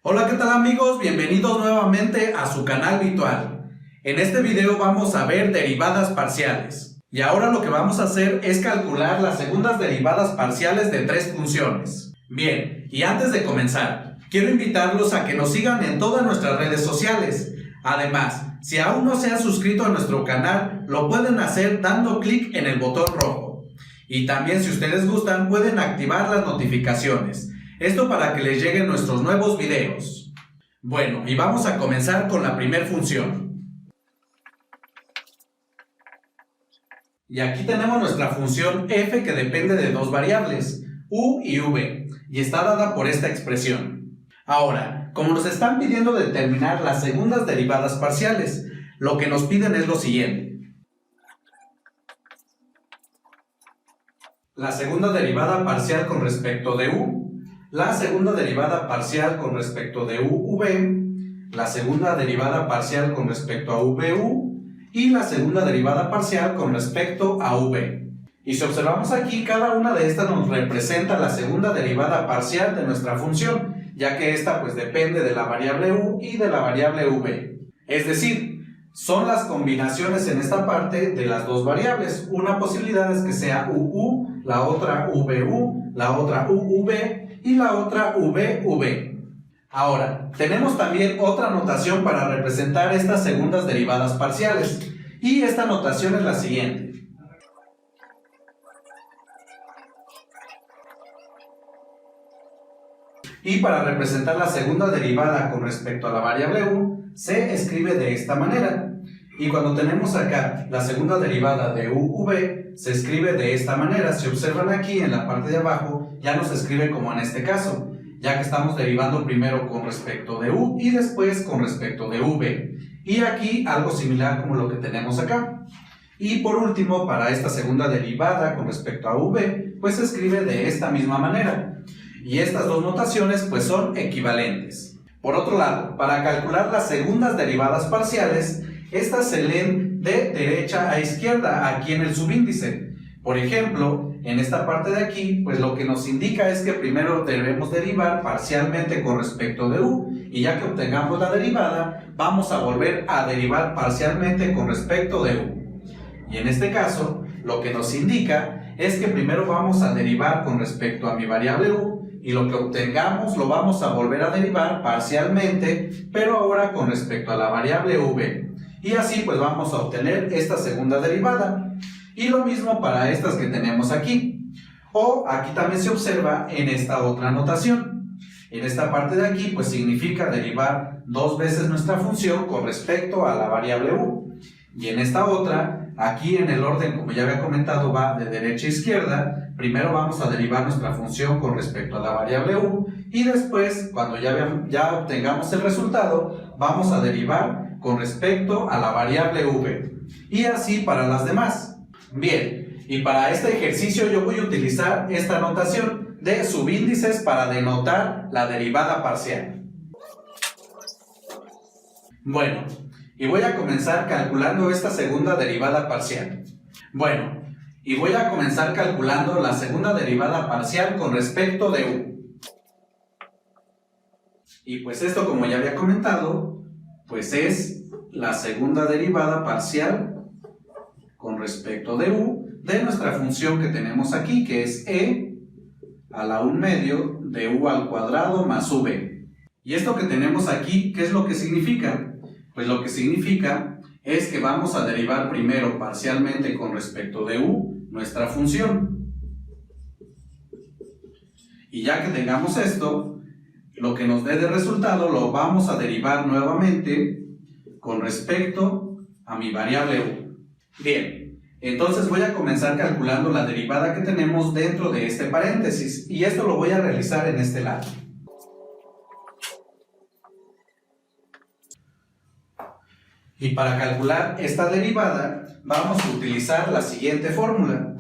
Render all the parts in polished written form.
Hola, ¿qué tal amigos? Bienvenidos nuevamente a su canal virtual. En este video vamos a ver derivadas parciales. Y ahora lo que vamos a hacer es calcular las segundas derivadas parciales de tres funciones. Bien, y antes de comenzar, quiero invitarlos a que nos sigan en todas nuestras redes sociales. Además, si aún no se han suscrito a nuestro canal, lo pueden hacer dando clic en el botón rojo. Y también, si ustedes gustan, pueden activar las notificaciones. Esto para que les lleguen nuestros nuevos videos. Bueno, y vamos a comenzar con la primera función. Y aquí tenemos nuestra función f que depende de dos variables, u y v, y está dada por esta expresión. Ahora, como nos están pidiendo determinar las segundas derivadas parciales, lo que nos piden es lo siguiente. La segunda derivada parcial con respecto de u, la segunda derivada parcial con respecto de uv, la segunda derivada parcial con respecto a vu y la segunda derivada parcial con respecto a v. Y si observamos aquí, cada una de estas nos representa la segunda derivada parcial de nuestra función, ya que esta pues depende de la variable u y de la variable v. Es decir, son las combinaciones en esta parte de las dos variables. Una posibilidad es que sea uu, la otra vu, la otra uuv y la otra vv. Ahora, tenemos también otra notación para representar estas segundas derivadas parciales, y esta notación es la siguiente. Y para representar la segunda derivada con respecto a la variable u, se escribe de esta manera. Y cuando tenemos acá la segunda derivada de uv, se escribe de esta manera. Si observan aquí en la parte de abajo, ya no se escribe como en este caso, ya que estamos derivando primero con respecto de u y después con respecto de v. Y aquí algo similar como lo que tenemos acá. Y por último, para esta segunda derivada con respecto a v, pues se escribe de esta misma manera. Y estas dos notaciones pues son equivalentes. Por otro lado, para calcular las segundas derivadas parciales, estas se leen de derecha a izquierda aquí en el subíndice. Por ejemplo, en esta parte de aquí, pues lo que nos indica es que primero debemos derivar parcialmente con respecto de u, y ya que obtengamos la derivada, vamos a volver a derivar parcialmente con respecto de u. Y en este caso, lo que nos indica es que primero vamos a derivar con respecto a mi variable u, y lo que obtengamos lo vamos a volver a derivar parcialmente, pero ahora con respecto a la variable v. Y así pues vamos a obtener esta segunda derivada. Y lo mismo para estas que tenemos aquí. O aquí también se observa en esta otra notación. En esta parte de aquí pues significa derivar dos veces nuestra función con respecto a la variable u. Y en esta otra, aquí en el orden como ya había comentado va de derecha a izquierda. Primero vamos a derivar nuestra función con respecto a la variable u. Y después, cuando ya obtengamos el resultado, vamos a derivar con respecto a la variable v. Y así para las demás. Bien, y para este ejercicio yo voy a utilizar esta notación de subíndices para denotar la derivada parcial. Bueno, y voy a comenzar calculando esta segunda derivada parcial. Bueno, y voy a comenzar calculando la segunda derivada parcial con respecto de u. Y pues esto, como ya había comentado, pues es la segunda derivada parcial con respecto de u de nuestra función que tenemos aquí, que es e a la 1/2 de u al cuadrado más v. Y esto que tenemos aquí, ¿qué es lo que significa? Pues lo que significa es que vamos a derivar primero parcialmente con respecto de u nuestra función. Y ya que tengamos esto, lo que nos dé de resultado lo vamos a derivar nuevamente con respecto a mi variable u. Bien, entonces voy a comenzar calculando la derivada que tenemos dentro de este paréntesis, y esto lo voy a realizar en este lado. Y para calcular esta derivada vamos a utilizar la siguiente fórmula.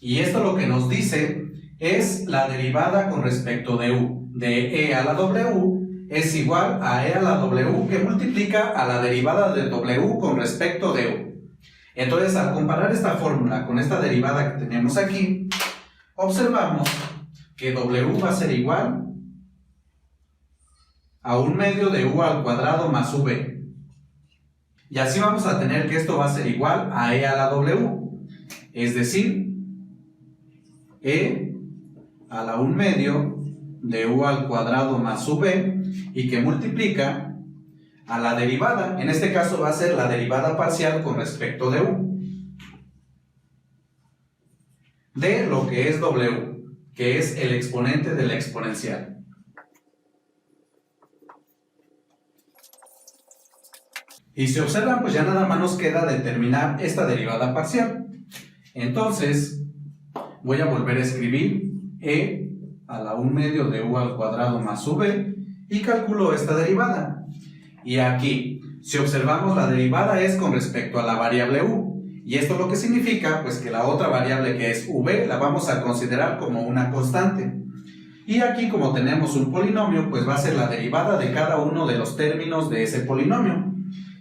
Y esto lo que nos dice es la derivada con respecto de u, de e a la w es igual a e a la w que multiplica a la derivada de w con respecto de u. Entonces, al comparar esta fórmula con esta derivada que tenemos aquí, observamos que W va a ser igual a 1/2 de U al cuadrado más V. Y así vamos a tener que esto va a ser igual a E a la W. Es decir, E a la 1/2 de U al cuadrado más V, y que multiplica a la derivada, en este caso va a ser la derivada parcial con respecto de U, de lo que es W, que es el exponente de la exponencial. Y si observan, pues ya nada más nos queda determinar esta derivada parcial. Entonces, voy a volver a escribir E a la 1/2 de U al cuadrado más V y calculo esta derivada. Y aquí, si observamos, la derivada es con respecto a la variable U. Y esto lo que significa, pues que la otra variable que es V la vamos a considerar como una constante. Y aquí, como tenemos un polinomio, pues va a ser la derivada de cada uno de los términos de ese polinomio.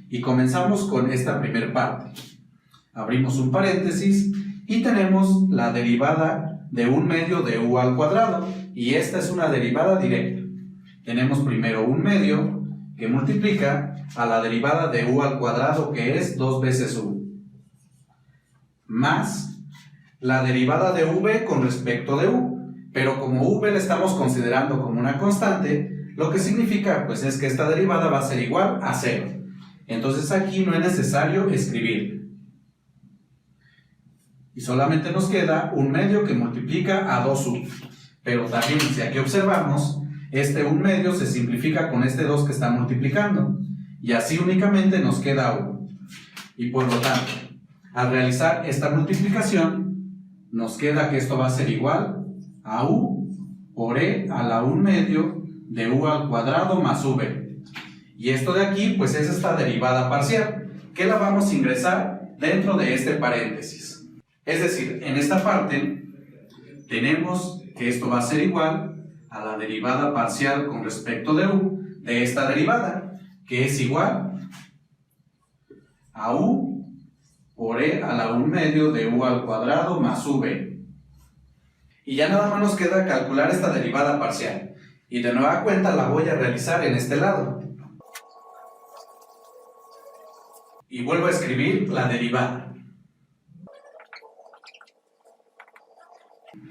Y comenzamos con esta primera parte. Abrimos un paréntesis y tenemos la derivada de 1/2 de U al cuadrado. Y esta es una derivada directa. Tenemos primero 1/2 que multiplica a la derivada de U al cuadrado, que es 2 veces U, más la derivada de V con respecto de U, pero como V la estamos considerando como una constante, lo que significa pues es que esta derivada va a ser igual a 0. Entonces aquí no es necesario escribir. Y solamente nos queda 1/2 que multiplica a 2U. Pero también, si aquí observamos, este 1/2 se simplifica con este 2 que está multiplicando. Y así únicamente nos queda U. Y por lo tanto, al realizar esta multiplicación, nos queda que esto va a ser igual a U por E a la 1/2 de U al cuadrado más V. Y esto de aquí, pues es esta derivada parcial, que la vamos a ingresar dentro de este paréntesis. Es decir, en esta parte, tenemos que esto va a ser igual a la derivada parcial con respecto de U, de esta derivada, que es igual a U por E a la 1/2 de U al cuadrado más V. Y ya nada más nos queda calcular esta derivada parcial. Y de nueva cuenta la voy a realizar en este lado. Y vuelvo a escribir la derivada.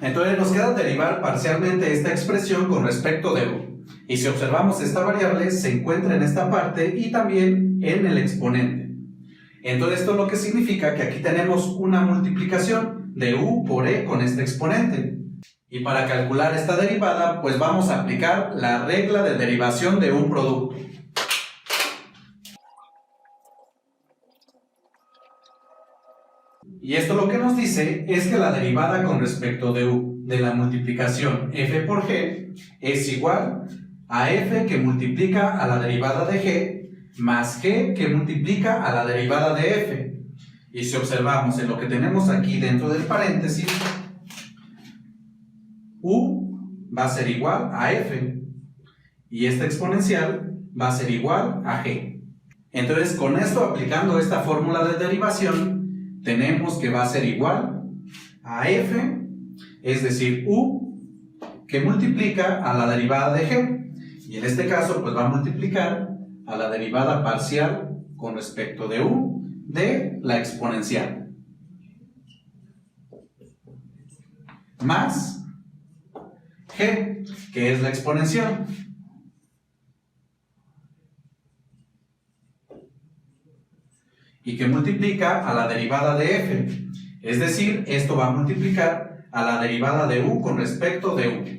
Entonces nos queda derivar parcialmente esta expresión con respecto de U. Y si observamos, esta variable se encuentra en esta parte y también en el exponente. Entonces esto lo que significa que aquí tenemos una multiplicación de U por E con este exponente. Y para calcular esta derivada, pues vamos a aplicar la regla de derivación de un producto. Y esto lo que nos dice es que la derivada con respecto de U de la multiplicación f por g es igual a f que multiplica a la derivada de g más g que multiplica a la derivada de f. Y si observamos en lo que tenemos aquí dentro del paréntesis, U va a ser igual a f y esta exponencial va a ser igual a g. Entonces, con esto, aplicando esta fórmula de derivación, tenemos que va a ser igual a f, es decir, U, que multiplica a la derivada de g. Y en este caso, pues va a multiplicar a la derivada parcial con respecto de U de la exponencial. Más g, que es la exponencial. Y que multiplica a la derivada de f. Es decir, esto va a multiplicar a la derivada de U con respecto de U.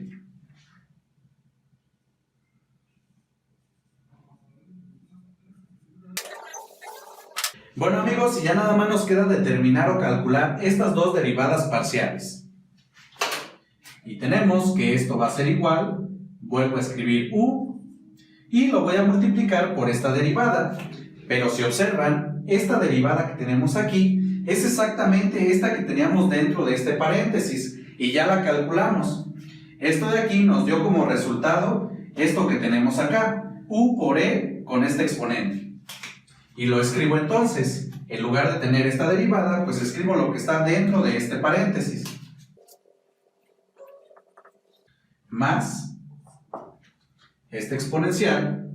Bueno amigos, y ya nada más nos queda determinar o calcular estas dos derivadas parciales. Y tenemos que esto va a ser igual, vuelvo a escribir U, y lo voy a multiplicar por esta derivada. Pero si observan, esta derivada que tenemos aquí es exactamente esta que teníamos dentro de este paréntesis, y ya la calculamos. Esto de aquí nos dio como resultado esto que tenemos acá, U por E con este exponente. Y lo escribo entonces, en lugar de tener esta derivada, pues escribo lo que está dentro de este paréntesis. Más este exponencial.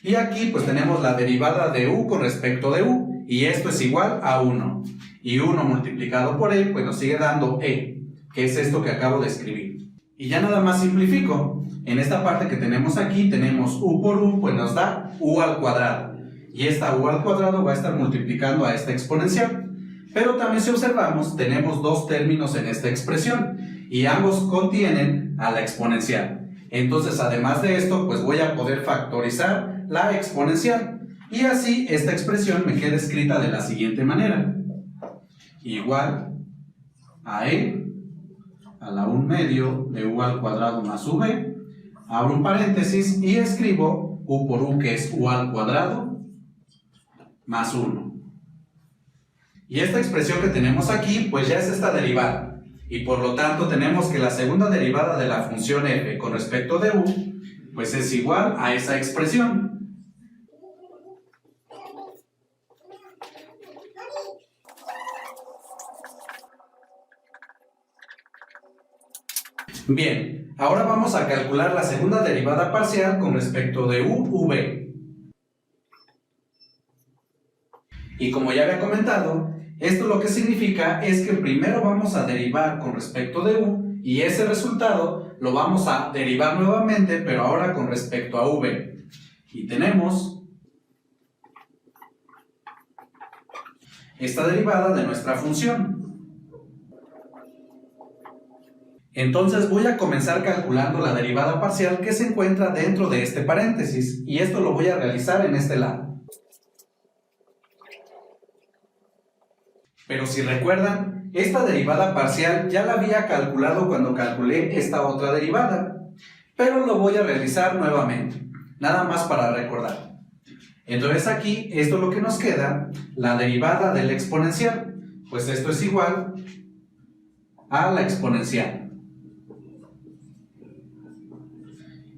Y aquí pues tenemos la derivada de u con respecto de u, y esto es igual a 1. Y 1 multiplicado por e, pues nos sigue dando e, que es esto que acabo de escribir. Y ya nada más simplifico. En esta parte que tenemos aquí, tenemos u por u, pues nos da u al cuadrado. Y esta u al cuadrado va a estar multiplicando a esta exponencial. Pero también si observamos, tenemos dos términos en esta expresión, y ambos contienen a la exponencial. Entonces, además de esto, pues voy a poder factorizar la exponencial. Y así esta expresión me queda escrita de la siguiente manera. Igual a e a la 1 medio de u al cuadrado más v, abro un paréntesis y escribo u por u, que es u al cuadrado más 1. Y esta expresión que tenemos aquí, pues ya es esta derivada. Y por lo tanto tenemos que la segunda derivada de la función f con respecto de u, pues es igual a esa expresión. Bien, ahora vamos a calcular la segunda derivada parcial con respecto de v. Y como ya había comentado, esto lo que significa es que primero vamos a derivar con respecto de u, y ese resultado lo vamos a derivar nuevamente, pero ahora con respecto a v. Y tenemos esta derivada de nuestra función. Entonces voy a comenzar calculando la derivada parcial que se encuentra dentro de este paréntesis, y esto lo voy a realizar en este lado. Pero si recuerdan, esta derivada parcial ya la había calculado cuando calculé esta otra derivada, pero lo voy a realizar nuevamente, nada más para recordar. Entonces aquí, esto es lo que nos queda, la derivada del exponencial, pues esto es igual a la exponencial.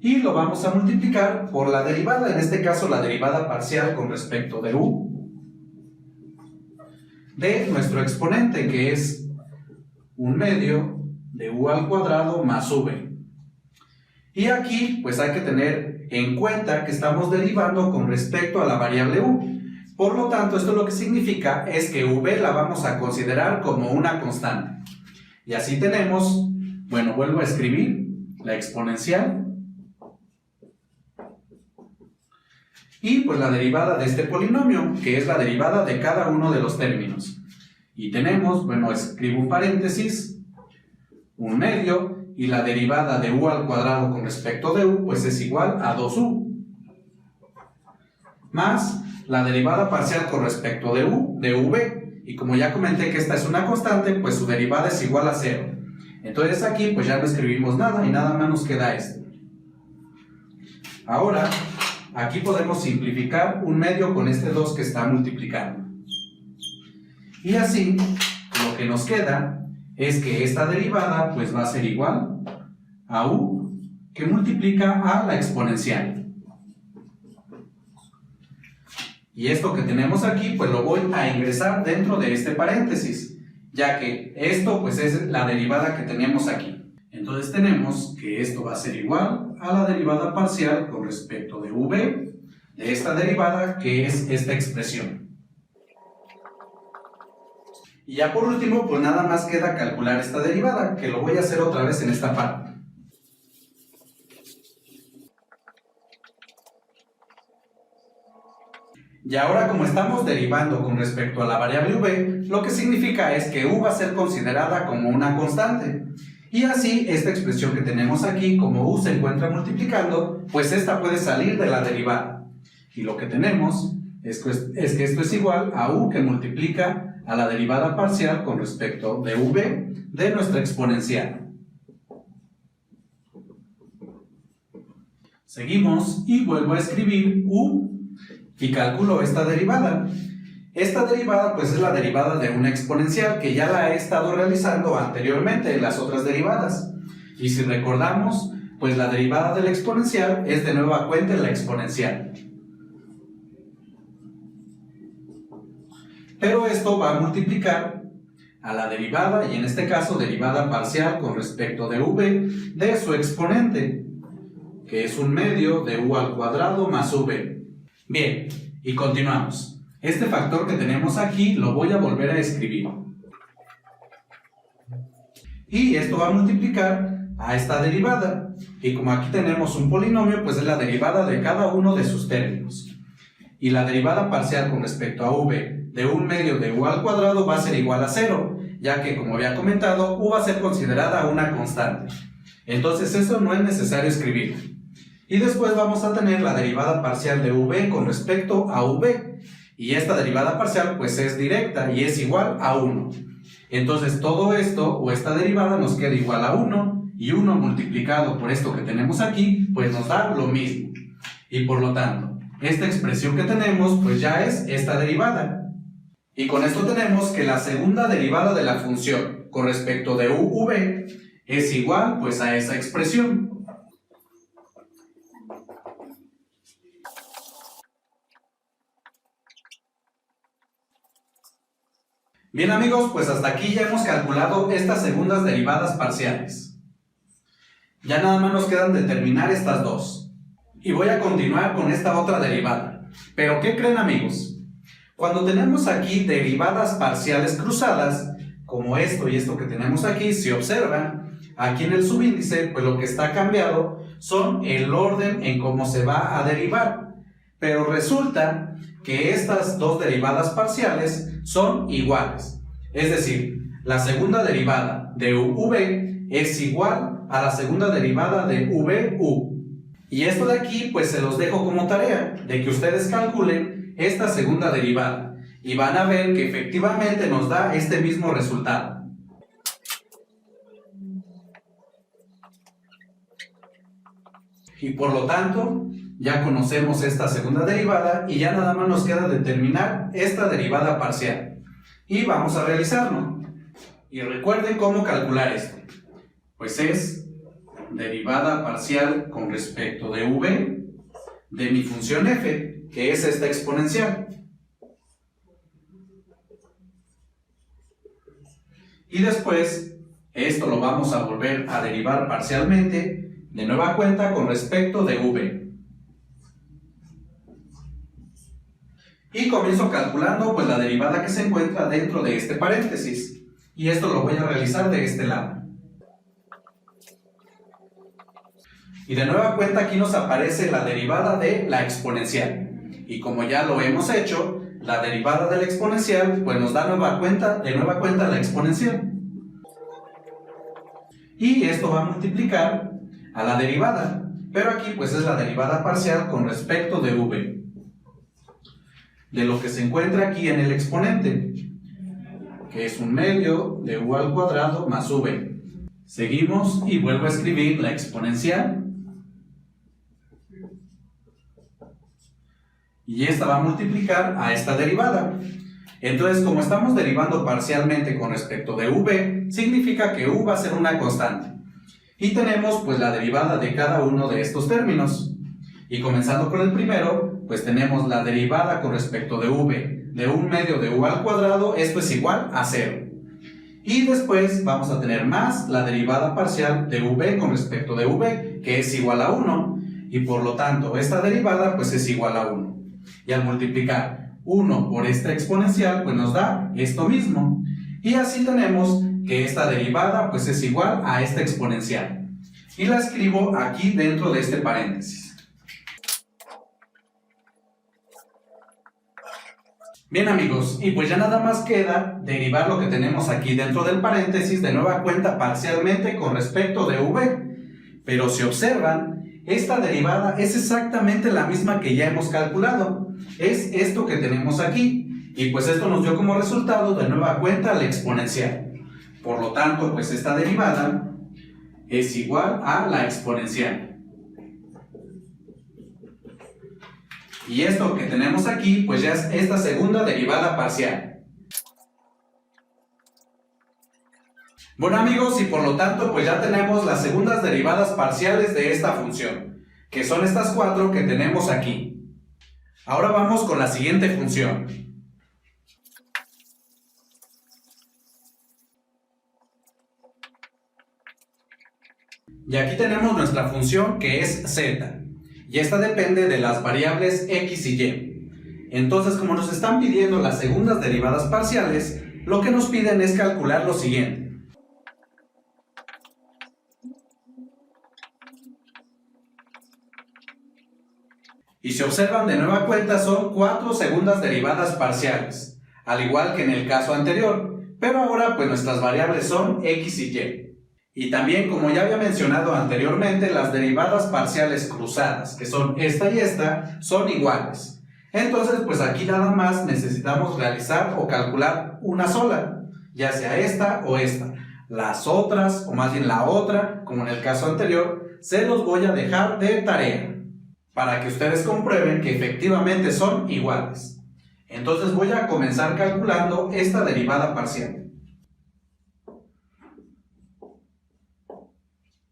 Y lo vamos a multiplicar por la derivada, en este caso la derivada parcial con respecto de u, de nuestro exponente, que es 1 medio de u al cuadrado más v. Y aquí pues hay que tener en cuenta que estamos derivando con respecto a la variable u. Por lo tanto, esto lo que significa es que v la vamos a considerar como una constante. Y así tenemos, bueno, vuelvo a escribir la exponencial y pues la derivada de este polinomio, que es la derivada de cada uno de los términos. Y tenemos, bueno, escribo un paréntesis, 1 medio, y la derivada de u al cuadrado con respecto de u, pues es igual a 2u. Más la derivada parcial con respecto de u, de v. Y como ya comenté que esta es una constante, pues su derivada es igual a 0. Entonces aquí pues ya no escribimos nada y nada más nos queda esto. Ahora, aquí podemos simplificar 1 medio con este 2 que está multiplicando. Y así, lo que nos queda es que esta derivada pues va a ser igual a u, que multiplica a la exponencial. Y esto que tenemos aquí pues lo voy a ingresar dentro de este paréntesis, ya que esto pues es la derivada que teníamos aquí. Entonces tenemos que esto va a ser igual a la derivada parcial con respecto de v, de esta derivada que es esta expresión. Y ya por último, pues nada más queda calcular esta derivada, que lo voy a hacer otra vez en esta parte. Y ahora, como estamos derivando con respecto a la variable v, lo que significa es que u va a ser considerada como una constante. Y así, esta expresión que tenemos aquí, como u se encuentra multiplicando, pues esta puede salir de la derivada. Y lo que tenemos es que esto es igual a u que multiplica a la derivada parcial con respecto de v de nuestra exponencial. Seguimos y vuelvo a escribir u y calculo esta derivada. Esta derivada pues es la derivada de una exponencial que ya la he estado realizando anteriormente en las otras derivadas. Y si recordamos, pues la derivada de la exponencial es de nueva cuenta la exponencial. pero esto va a multiplicar a la derivada, y en este caso derivada parcial con respecto de v de su exponente, que es un medio de u al cuadrado más v. Bien, y continuamos. Este factor que tenemos aquí lo voy a volver a escribir. Y esto va a multiplicar a esta derivada. Y como aquí tenemos un polinomio, pues es la derivada de cada uno de sus términos. Y la derivada parcial con respecto a v de un medio de u al cuadrado va a ser igual a 0, ya que, como había comentado, u va a ser considerada una constante. Entonces eso no es necesario escribir. Y después vamos a tener la derivada parcial de v con respecto a v. Y esta derivada parcial pues es directa y es igual a 1. Entonces todo esto o esta derivada nos queda igual a 1, y 1 multiplicado por esto que tenemos aquí pues nos da lo mismo. Y por lo tanto, esta expresión que tenemos pues ya es esta derivada. Y con esto tenemos que la segunda derivada de la función con respecto de uv es igual pues a esa expresión. Bien amigos, pues hasta aquí ya hemos calculado estas segundas derivadas parciales. Ya nada más nos quedan determinar estas dos. Y voy a continuar con esta otra derivada. Pero ¿qué creen amigos? Cuando tenemos aquí derivadas parciales cruzadas, como esto y esto que tenemos aquí, si observan, aquí en el subíndice, pues lo que está cambiado son el orden en cómo se va a derivar. Pero resulta que estas dos derivadas parciales son iguales. Es decir, la segunda derivada de uv es igual a la segunda derivada de vu. Y esto de aquí, pues se los dejo como tarea, de que ustedes calculen esta segunda derivada. Y van a ver que efectivamente nos da este mismo resultado. Y por lo tanto, ya conocemos esta segunda derivada y ya nada más nos queda determinar esta derivada parcial. Y vamos a realizarlo. Y recuerden cómo calcular esto. Pues es derivada parcial con respecto de v de mi función f, que es esta exponencial. Y después, esto lo vamos a volver a derivar parcialmente de nueva cuenta con respecto de v. Y comienzo calculando pues la derivada que se encuentra dentro de este paréntesis. Y esto lo voy a realizar de este lado. Y de nueva cuenta aquí nos aparece la derivada de la exponencial. Y como ya lo hemos hecho, la derivada de la exponencial pues nos da de nueva cuenta la exponencial. Y esto va a multiplicar a la derivada. Pero aquí pues es la derivada parcial con respecto de v. De lo que se encuentra aquí en el exponente, que es un medio de u al cuadrado más v. Seguimos y vuelvo a escribir la exponencial. Y esta va a multiplicar a esta derivada. Entonces, como estamos derivando parcialmente con respecto de v, significa que u va a ser una constante. Y tenemos pues la derivada de cada uno de estos términos. Y comenzando con el primero, pues tenemos la derivada con respecto de v de un medio de u al cuadrado, esto es igual a 0. Y después vamos a tener más la derivada parcial de v con respecto de v, que es igual a 1. Y por lo tanto, esta derivada pues es igual a 1. Y al multiplicar 1 por esta exponencial, pues nos da esto mismo. Y así tenemos que esta derivada pues es igual a esta exponencial. Y la escribo aquí dentro de este paréntesis. Bien amigos, y pues ya nada más queda derivar lo que tenemos aquí dentro del paréntesis de nueva cuenta parcialmente con respecto de v. Pero si observan, esta derivada es exactamente la misma que ya hemos calculado. Es esto que tenemos aquí. Y pues esto nos dio como resultado de nueva cuenta la exponencial. Por lo tanto, pues esta derivada es igual a la exponencial. Y esto que tenemos aquí, pues ya es esta segunda derivada parcial. Bueno amigos, y por lo tanto, pues ya tenemos las segundas derivadas parciales de esta función, que son estas 4 que tenemos aquí. Ahora vamos con la siguiente función. Y aquí tenemos nuestra función que es z, y esta depende de las variables x y y. Entonces, como nos están pidiendo las segundas derivadas parciales, lo que nos piden es calcular lo siguiente. Y si observan de nueva cuenta son 4 segundas derivadas parciales, al igual que en el caso anterior, pero ahora pues nuestras variables son x y y. Y también, como ya había mencionado anteriormente, las derivadas parciales cruzadas, que son esta y esta, son iguales. Entonces pues aquí nada más necesitamos realizar o calcular una sola, ya sea esta o esta. Las otras, o más bien la otra, como en el caso anterior, se los voy a dejar de tarea, para que ustedes comprueben que efectivamente son iguales. Entonces voy a comenzar calculando esta derivada parcial.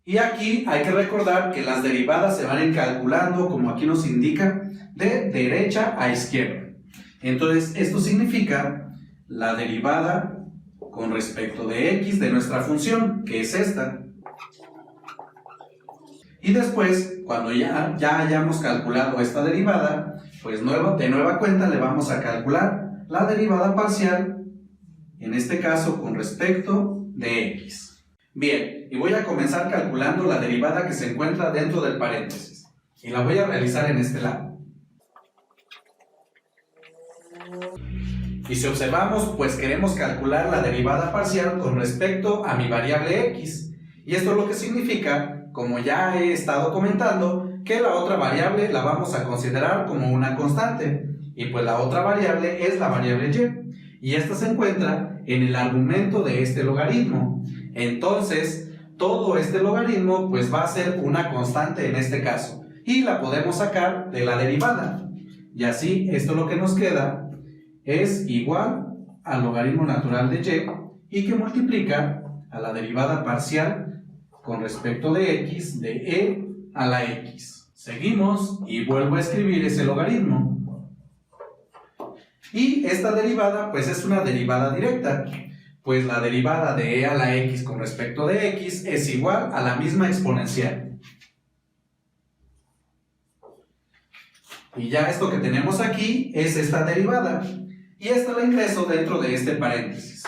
Y aquí hay que recordar que las derivadas se van a ir calculando, como aquí nos indica, de derecha a izquierda. Entonces esto significa la derivada con respecto de x de nuestra función, que es esta. Y después, cuando ya hayamos calculado esta derivada, pues de nueva cuenta le vamos a calcular la derivada parcial, en este caso con respecto de x. Bien, y voy a comenzar calculando la derivada que se encuentra dentro del paréntesis. Y la voy a realizar en este lado. Y si observamos, pues queremos calcular la derivada parcial con respecto a mi variable x. Y esto lo que significa, como ya he estado comentando, que la otra variable la vamos a considerar como una constante. Y pues la otra variable es la variable y. Y esta se encuentra en el argumento de este logaritmo. Entonces, todo este logaritmo pues va a ser una constante en este caso. Y la podemos sacar de la derivada. Y así, esto lo que nos queda es igual al logaritmo natural de y que multiplica a la derivada parcial con respecto de x de e a la x. Seguimos y vuelvo a escribir ese logaritmo. Y esta derivada pues es una derivada directa, pues la derivada de e a la x con respecto de x es igual a la misma exponencial. Y ya esto que tenemos aquí es esta derivada, y esta la ingreso dentro de este paréntesis.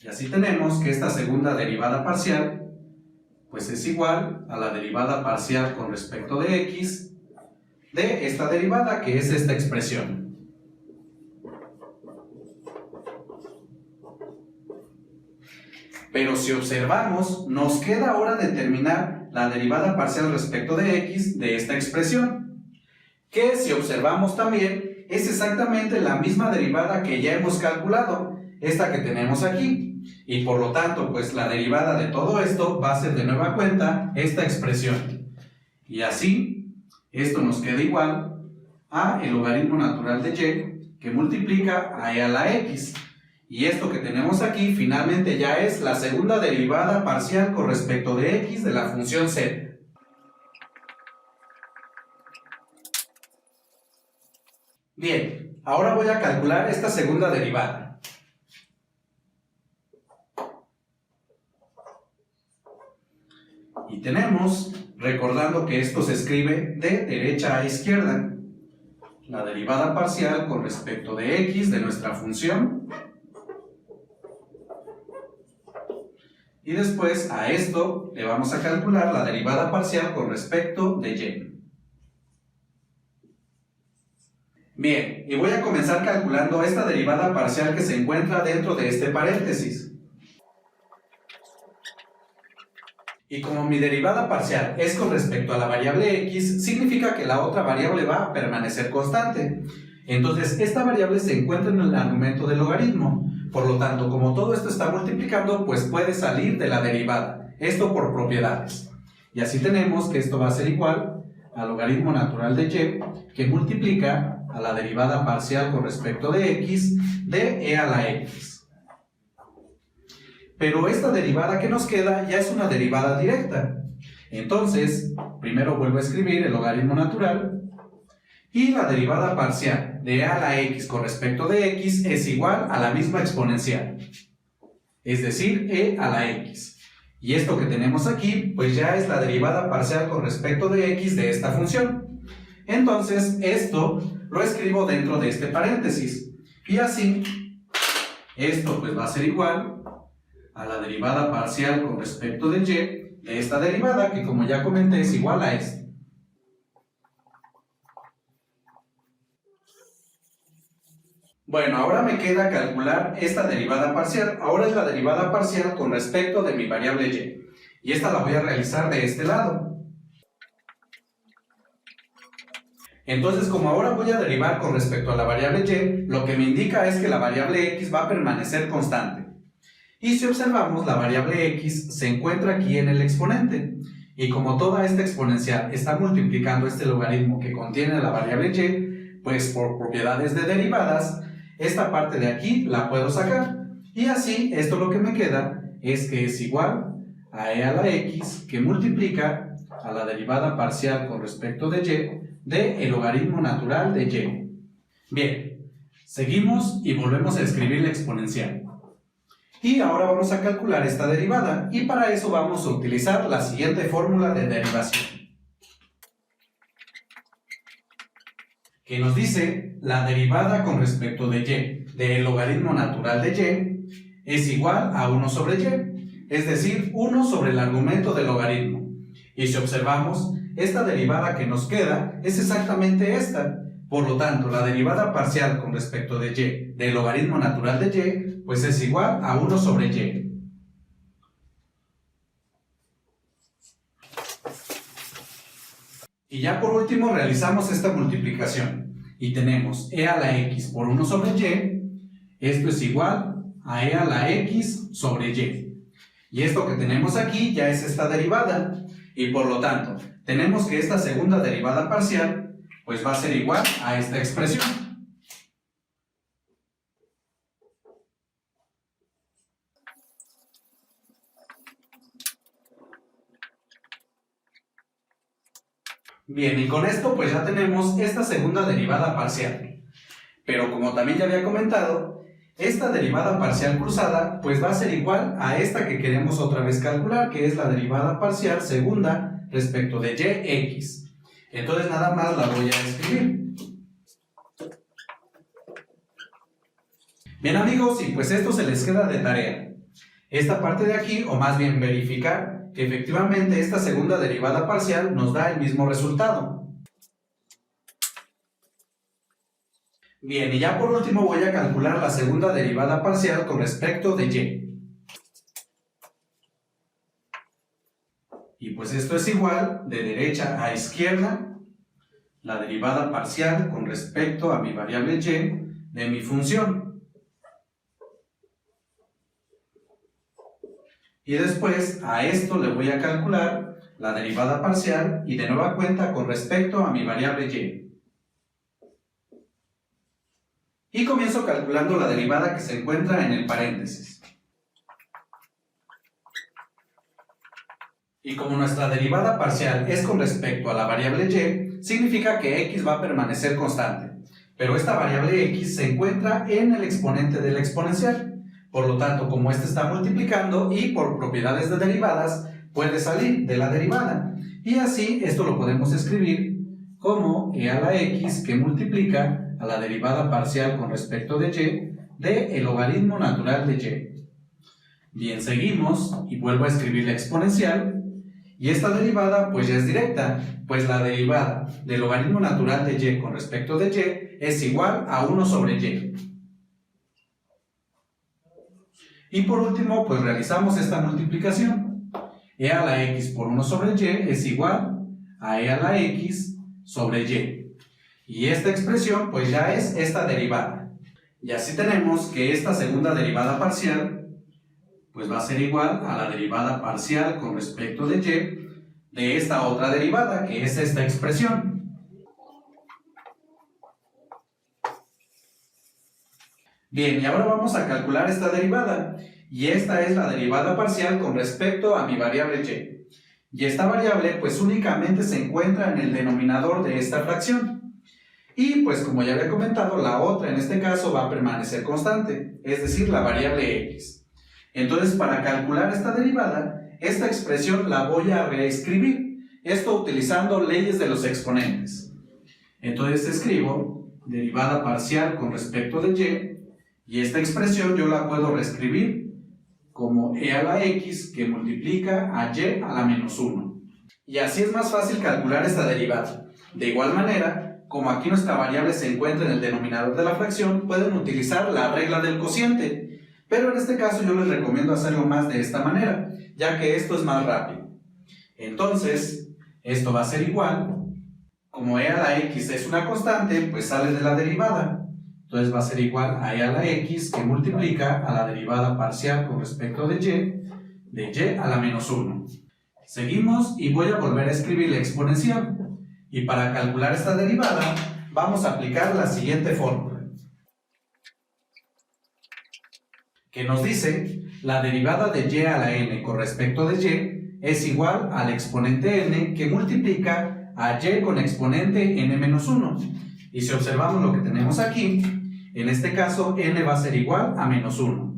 Y así tenemos que esta segunda derivada parcial pues es igual a la derivada parcial con respecto de x de esta derivada, que es esta expresión. Pero si observamos, nos queda ahora determinar la derivada parcial respecto de x de esta expresión, que si observamos también es exactamente la misma derivada que ya hemos calculado, esta que tenemos aquí. Y por lo tanto, pues la derivada de todo esto va a ser de nueva cuenta esta expresión. Y así, esto nos queda igual a el logaritmo natural de y que multiplica a e a la x. Y esto que tenemos aquí finalmente ya es la segunda derivada parcial con respecto de x de la función z. Bien, ahora voy a calcular esta segunda derivada. Y tenemos, recordando que esto se escribe de derecha a izquierda, la derivada parcial con respecto de x de nuestra función. Y después a esto le vamos a calcular la derivada parcial con respecto de y. Bien, y voy a comenzar calculando esta derivada parcial que se encuentra dentro de este paréntesis. Y como mi derivada parcial es con respecto a la variable x, significa que la otra variable va a permanecer constante. Entonces, esta variable se encuentra en el argumento del logaritmo. Por lo tanto, como todo esto está multiplicando, pues puede salir de la derivada. Esto por propiedades. Y así tenemos que esto va a ser igual al logaritmo natural de y, que multiplica a la derivada parcial con respecto de x de e a la x. Pero esta derivada que nos queda ya es una derivada directa. Entonces, primero vuelvo a escribir el logaritmo natural, y la derivada parcial de e a la x con respecto de x es igual a la misma exponencial, es decir, e a la x. Y esto que tenemos aquí, pues ya es la derivada parcial con respecto de x de esta función. Entonces, esto lo escribo dentro de este paréntesis. Y así, esto pues va a ser igual a la derivada parcial con respecto de y de esta derivada, que como ya comenté es igual a esto. Bueno, ahora me queda calcular esta derivada parcial. Ahora es la derivada parcial con respecto de mi variable y. Y esta la voy a realizar de este lado. Entonces, como ahora voy a derivar con respecto a la variable y, lo que me indica es que la variable x va a permanecer constante. Y si observamos, la variable x se encuentra aquí en el exponente. Y como toda esta exponencial está multiplicando este logaritmo que contiene la variable y, pues por propiedades de derivadas, esta parte de aquí la puedo sacar. Y así, esto lo que me queda es que es igual a e a la x que multiplica a la derivada parcial con respecto de y de el logaritmo natural de y. Bien, seguimos y volvemos a escribir la exponencial. Y ahora vamos a calcular esta derivada y para eso vamos a utilizar la siguiente fórmula de derivación, que nos dice la derivada con respecto de y del logaritmo natural de y es igual a 1 sobre y, es decir, 1 sobre el argumento del logaritmo. Y si observamos, esta derivada que nos queda es exactamente esta. Por lo tanto, la derivada parcial con respecto de y del logaritmo natural de y, pues es igual a 1 sobre y. Y ya por último realizamos esta multiplicación. Y tenemos e a la x por 1 sobre y. Esto es igual a e a la x sobre y. Y esto que tenemos aquí ya es esta derivada. Y por lo tanto, tenemos que esta segunda derivada parcial pues va a ser igual a esta expresión. Bien, y con esto pues ya tenemos esta segunda derivada parcial. Pero como también ya había comentado, esta derivada parcial cruzada pues va a ser igual a esta que queremos otra vez calcular, que es la derivada parcial segunda respecto de y(x). Entonces nada más la voy a escribir. Bien amigos, y pues esto se les queda de tarea. Esta parte de aquí, o más bien verificar que efectivamente esta segunda derivada parcial nos da el mismo resultado. Bien, y ya por último voy a calcular la segunda derivada parcial con respecto de y. Y pues esto es igual, de derecha a izquierda, la derivada parcial con respecto a mi variable y de mi función. Y después a esto le voy a calcular la derivada parcial y de nueva cuenta con respecto a mi variable y. Y comienzo calculando la derivada que se encuentra en el paréntesis. Y como nuestra derivada parcial es con respecto a la variable y, significa que x va a permanecer constante. Pero esta variable x se encuentra en el exponente de la exponencial. Por lo tanto, como ésta está multiplicando y por propiedades de derivadas, puede salir de la derivada. Y así, esto lo podemos escribir como e a la x que multiplica a la derivada parcial con respecto de y de el logaritmo natural de y. Bien, seguimos y vuelvo a escribir la exponencial. Y esta derivada pues ya es directa, pues la derivada del logaritmo natural de y con respecto de y es igual a 1 sobre y. Y por último, pues realizamos esta multiplicación. E a la x por 1 sobre y es igual a e a la x sobre y. Y esta expresión, pues ya es esta derivada. Y así tenemos que esta segunda derivada parcial, pues va a ser igual a la derivada parcial con respecto de y de esta otra derivada, que es esta expresión. Bien, y ahora vamos a calcular esta derivada, y esta es la derivada parcial con respecto a mi variable y. Y esta variable pues únicamente se encuentra en el denominador de esta fracción. Y pues como ya había comentado, la otra en este caso va a permanecer constante, es decir, la variable x. Entonces para calcular esta derivada, esta expresión la voy a reescribir, esto utilizando leyes de los exponentes. Entonces escribo derivada parcial con respecto de y esta expresión yo la puedo reescribir como e a la x que multiplica a y a la menos 1. Y así es más fácil calcular esta derivada. De igual manera, como aquí nuestra variable se encuentra en el denominador de la fracción, pueden utilizar la regla del cociente. Pero en este caso yo les recomiendo hacerlo más de esta manera, ya que esto es más rápido. Entonces, esto va a ser igual, como e a la x es una constante, pues sale de la derivada. Entonces va a ser igual a e a la x que multiplica a la derivada parcial con respecto de y a la menos 1. Seguimos y voy a volver a escribir la exponencial. Y para calcular esta derivada, vamos a aplicar la siguiente fórmula, que nos dice la derivada de y a la n con respecto de y es igual al exponente n que multiplica a y con exponente n menos 1. Y si observamos lo que tenemos aquí, en este caso n va a ser igual a menos 1.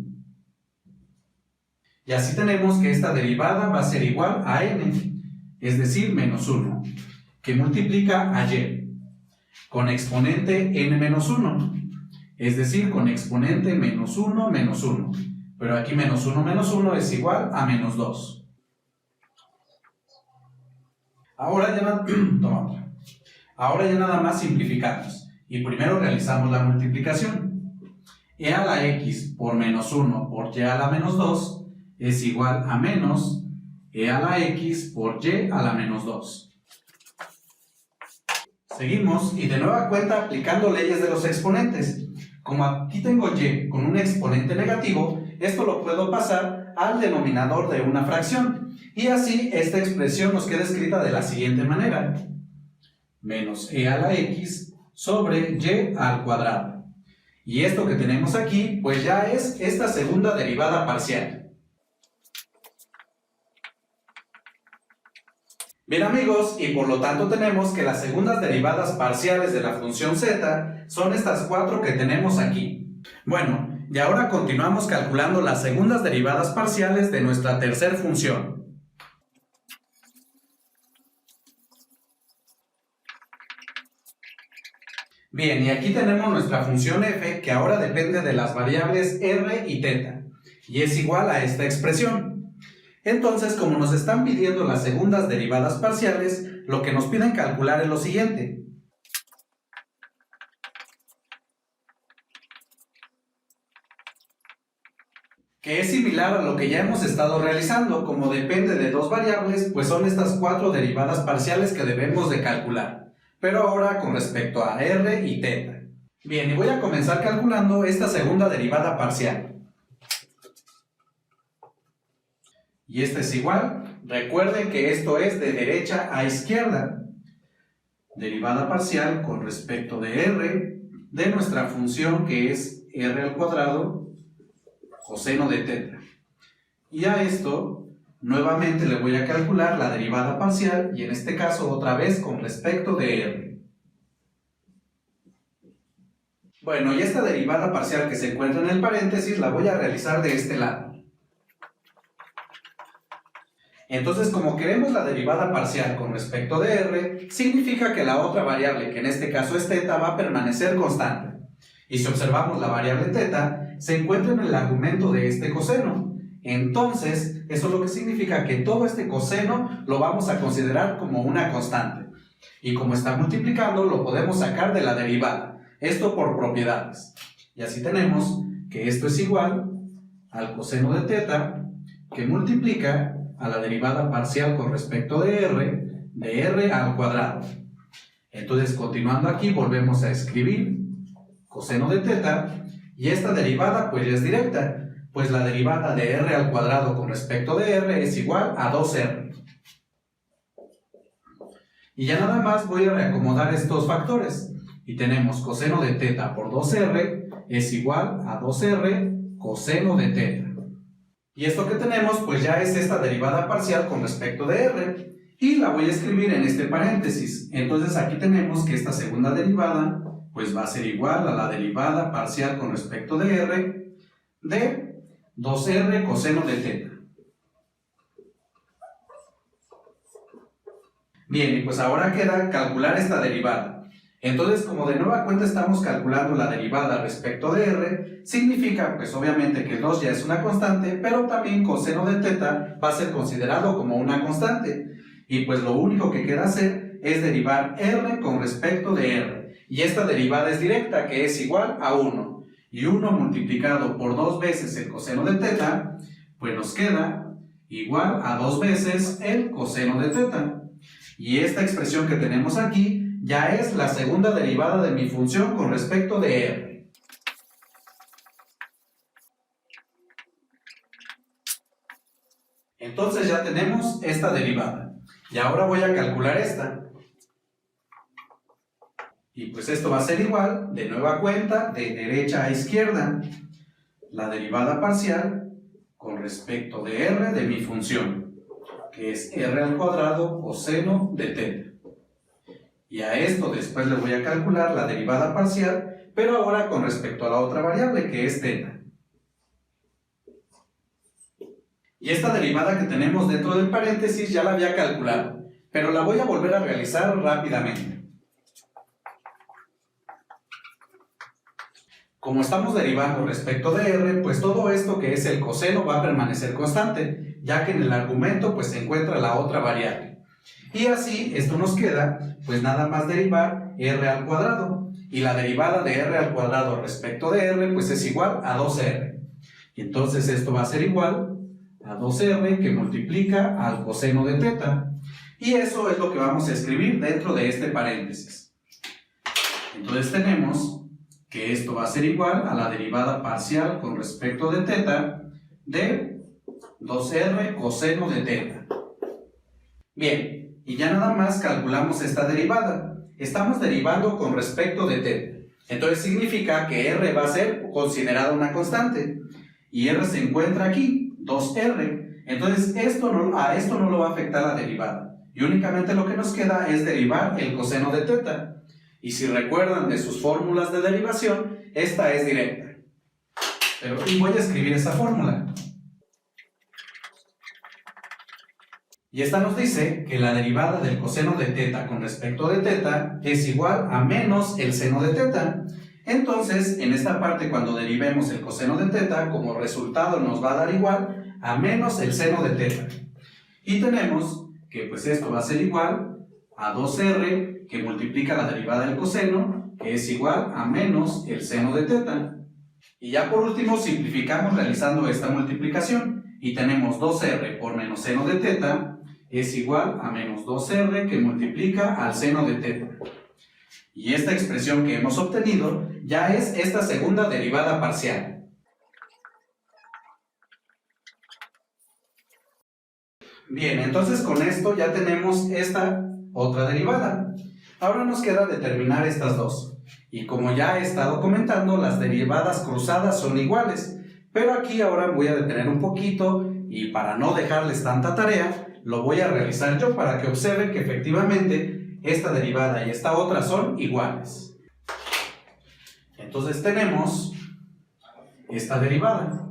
Y así tenemos que esta derivada va a ser igual a n, es decir, menos 1, que multiplica a y con exponente n menos 1, es decir, con exponente menos 1 menos 1. Pero aquí menos 1 es igual a menos 2. Ahora ya nada más simplificamos. Y primero realizamos la multiplicación. E a la x por menos 1 por y a la menos 2 es igual a menos e a la x por y a la menos 2. Seguimos y de nueva cuenta aplicando leyes de los exponentes. Como aquí tengo y con un exponente negativo, esto lo puedo pasar al denominador de una fracción. Y así esta expresión nos queda escrita de la siguiente manera. Menos e a la x sobre y al cuadrado. Y esto que tenemos aquí, pues ya es esta segunda derivada parcial. Bien amigos, y por lo tanto tenemos que las segundas derivadas parciales de la función z son estas 4 que tenemos aquí. Bueno, y ahora continuamos calculando las segundas derivadas parciales de nuestra tercera función. Bien, y aquí tenemos nuestra función f que ahora depende de las variables r y θ, y es igual a esta expresión. Entonces, como nos están pidiendo las segundas derivadas parciales, lo que nos piden calcular es lo siguiente. Que es similar a lo que ya hemos estado realizando, como depende de dos variables, pues son estas 4 derivadas parciales que debemos de calcular, pero ahora con respecto a r y θ. Bien, y voy a comenzar calculando esta segunda derivada parcial. Y esta es igual, recuerden que esto es de derecha a izquierda. Derivada parcial con respecto de r de nuestra función que es r al cuadrado coseno de θ. Y a esto nuevamente le voy a calcular la derivada parcial y en este caso otra vez con respecto de r. Bueno, y esta derivada parcial que se encuentra en el paréntesis la voy a realizar de este lado. Entonces, como queremos la derivada parcial con respecto de r, significa que la otra variable, que en este caso es θ, va a permanecer constante. Y si observamos la variable θ, se encuentra en el argumento de este coseno. Entonces, eso es lo que significa que todo este coseno lo vamos a considerar como una constante. Y como está multiplicando, lo podemos sacar de la derivada. Esto por propiedades. Y así tenemos que esto es igual al coseno de θ, que multiplica a la derivada parcial con respecto de r al cuadrado. Entonces, continuando aquí, volvemos a escribir coseno de θ, y esta derivada pues ya es directa, pues la derivada de r al cuadrado con respecto de r es igual a 2r. Y ya nada más voy a reacomodar estos factores, y tenemos coseno de θ por 2r es igual a 2r coseno de θ. Y esto que tenemos pues ya es esta derivada parcial con respecto de r y la voy a escribir en este paréntesis. Entonces aquí tenemos que esta segunda derivada pues va a ser igual a la derivada parcial con respecto de r de 2r coseno de θ. Bien, y pues ahora queda calcular esta derivada. Entonces, como de nueva cuenta estamos calculando la derivada respecto de r, significa pues obviamente que 2 ya es una constante, pero también coseno de teta va a ser considerado como una constante. Y pues lo único que queda hacer es derivar r con respecto de r. Y esta derivada es directa, que es igual a 1. Y 1 multiplicado por 2 veces el coseno de teta, pues nos queda igual a 2 veces el coseno de teta. Y esta expresión que tenemos aquí ya es la segunda derivada de mi función con respecto de r. Entonces ya tenemos esta derivada. Y ahora voy a calcular esta. Y pues esto va a ser igual, de nueva cuenta, de derecha a izquierda, la derivada parcial con respecto de r de mi función, que es r al cuadrado coseno de teta. Y a esto después le voy a calcular la derivada parcial, pero ahora con respecto a la otra variable, que es teta. Y esta derivada que tenemos dentro del paréntesis ya la había calculado, pero la voy a volver a realizar rápidamente. Como estamos derivando respecto de r, pues todo esto que es el coseno va a permanecer constante, ya que en el argumento pues se encuentra la otra variable. Y así esto nos queda pues nada más derivar r al cuadrado, y la derivada de r al cuadrado respecto de r pues es igual a 2r. Y entonces esto va a ser igual a 2r que multiplica al coseno de teta, y eso es lo que vamos a escribir dentro de este paréntesis. Entonces tenemos que esto va a ser igual a la derivada parcial con respecto de teta de 2r coseno de teta. Bien, y ya nada más calculamos esta derivada. Estamos derivando con respecto de teta. Entonces significa que r va a ser considerada una constante. Y r se encuentra aquí, 2r. Entonces a esto no lo va a afectar la derivada. Y únicamente lo que nos queda es derivar el coseno de teta. Y si recuerdan de sus fórmulas de derivación, esta es directa. Y voy a escribir esa fórmula. Y esta nos dice que la derivada del coseno de teta con respecto de teta es igual a menos el seno de teta. Entonces, en esta parte cuando derivemos el coseno de teta, como resultado nos va a dar igual a menos el seno de teta. Y tenemos que pues esto va a ser igual a 2r que multiplica la derivada del coseno, que es igual a menos el seno de teta. Y ya por último simplificamos realizando esta multiplicación, y tenemos 2r por menos seno de teta es igual a menos 2r que multiplica al seno de teta. Y esta expresión que hemos obtenido ya es esta segunda derivada parcial. Bien, entonces con esto ya tenemos esta otra derivada. Ahora nos queda determinar estas dos. Y como ya he estado comentando, las derivadas cruzadas son iguales. Pero aquí ahora voy a detener un poquito y para no dejarles tanta tarea, lo voy a realizar yo para que observen que efectivamente esta derivada y esta otra son iguales. Entonces tenemos esta derivada,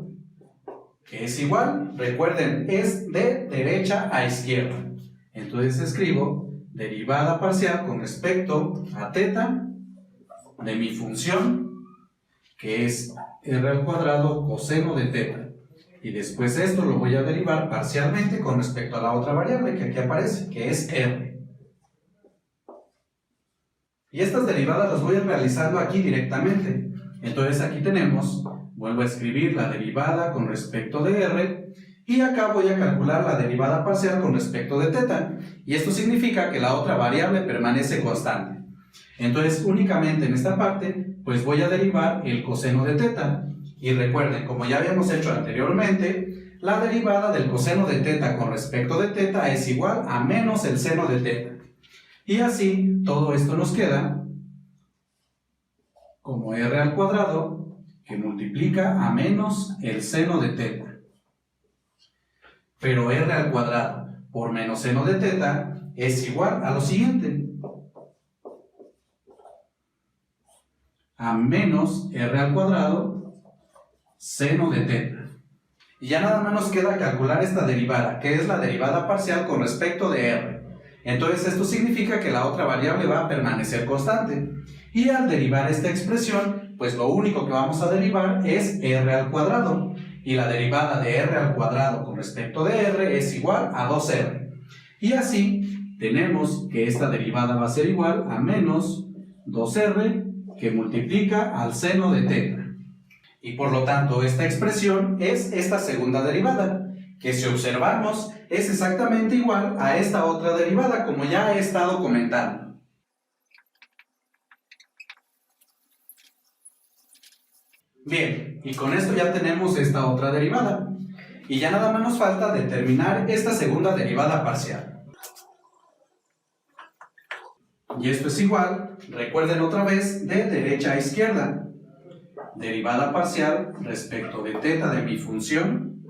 que es igual, recuerden, es de derecha a izquierda. Entonces escribo derivada parcial con respecto a teta de mi función, que es r al cuadrado coseno de teta. Y después esto lo voy a derivar parcialmente con respecto a la otra variable que aquí aparece, que es r. Y estas derivadas las voy a realizando aquí directamente. Entonces aquí tenemos, vuelvo a escribir la derivada con respecto de r, y acá voy a calcular la derivada parcial con respecto de teta. Y esto significa que la otra variable permanece constante. Entonces únicamente en esta parte, pues voy a derivar el coseno de teta. Y recuerden, como ya habíamos hecho anteriormente, la derivada del coseno de teta con respecto de teta es igual a menos el seno de teta. Y así, todo esto nos queda como r al cuadrado, que multiplica a menos el seno de teta. Pero r al cuadrado por menos seno de teta es igual a lo siguiente. A menos r al cuadrado seno de teta. Y ya nada más nos queda calcular esta derivada, que es la derivada parcial con respecto de r. Entonces esto significa que la otra variable va a permanecer constante. Y al derivar esta expresión, pues lo único que vamos a derivar es r al cuadrado. Y la derivada de r al cuadrado con respecto de r es igual a 2r. Y así tenemos que esta derivada va a ser igual a menos 2r que multiplica al seno de θ. Y por lo tanto esta expresión es esta segunda derivada, que si observamos es exactamente igual a esta otra derivada, como ya he estado comentando. Bien, y con esto ya tenemos esta otra derivada. Y ya nada más nos falta determinar esta segunda derivada parcial. Y esto es igual, recuerden otra vez, de derecha a izquierda. Derivada parcial respecto de θ de mi función.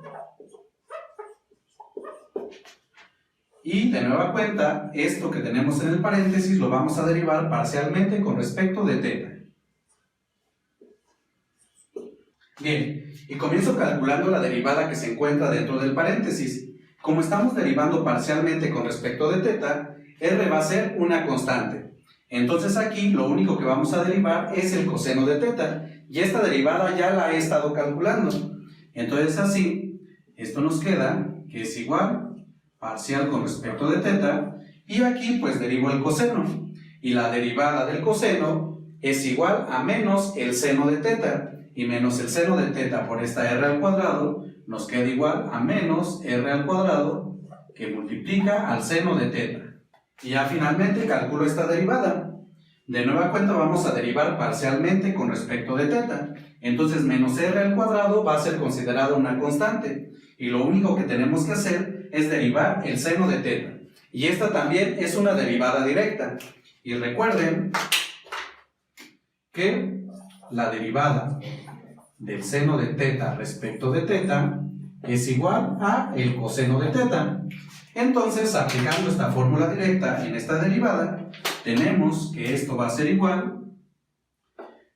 Y de nueva cuenta, esto que tenemos en el paréntesis lo vamos a derivar parcialmente con respecto de θ. Bien, y comienzo calculando la derivada que se encuentra dentro del paréntesis. Como estamos derivando parcialmente con respecto de θ, r va a ser una constante. Entonces aquí lo único que vamos a derivar es el coseno de θ. Y esta derivada ya la he estado calculando. Entonces así, esto nos queda que es igual parcial con respecto de θ. Y aquí pues derivo el coseno. Y la derivada del coseno es igual a menos el seno de θ. Y menos el seno de θ por esta r al cuadrado nos queda igual a menos r al cuadrado que multiplica al seno de θ. Y ya finalmente calculo esta derivada. De nueva cuenta vamos a derivar parcialmente con respecto de θ. Entonces menos r al cuadrado va a ser considerado una constante. Y lo único que tenemos que hacer es derivar el seno de θ. Y esta también es una derivada directa. Y recuerden que la derivada del seno de θ respecto de θ es igual a el coseno de θ. Entonces, aplicando esta fórmula directa en esta derivada, tenemos que esto va a ser igual,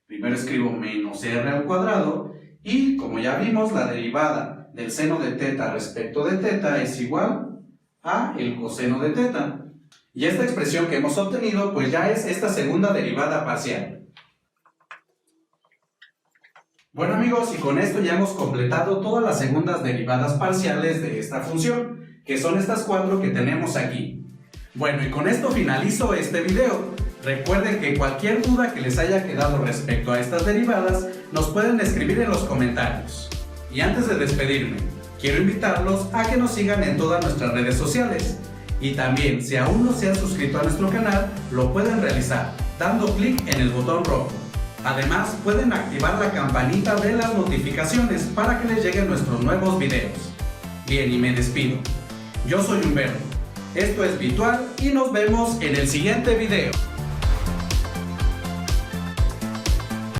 primero escribo menos r al cuadrado, y como ya vimos, la derivada del seno de θ respecto de θ es igual a el coseno de θ. Y esta expresión que hemos obtenido, pues ya es esta segunda derivada parcial. Bueno amigos, y con esto ya hemos completado todas las segundas derivadas parciales de esta función, que son estas 4 que tenemos aquí. Bueno, y con esto finalizo este video. Recuerden que cualquier duda que les haya quedado respecto a estas derivadas, nos pueden escribir en los comentarios. Y antes de despedirme, quiero invitarlos a que nos sigan en todas nuestras redes sociales. Y también, si aún no se han suscrito a nuestro canal, lo pueden realizar dando clic en el botón rojo. Además, pueden activar la campanita de las notificaciones para que les lleguen nuestros nuevos videos. Bien, y me despido. Yo soy Humberto. Esto es Vitual y nos vemos en el siguiente video.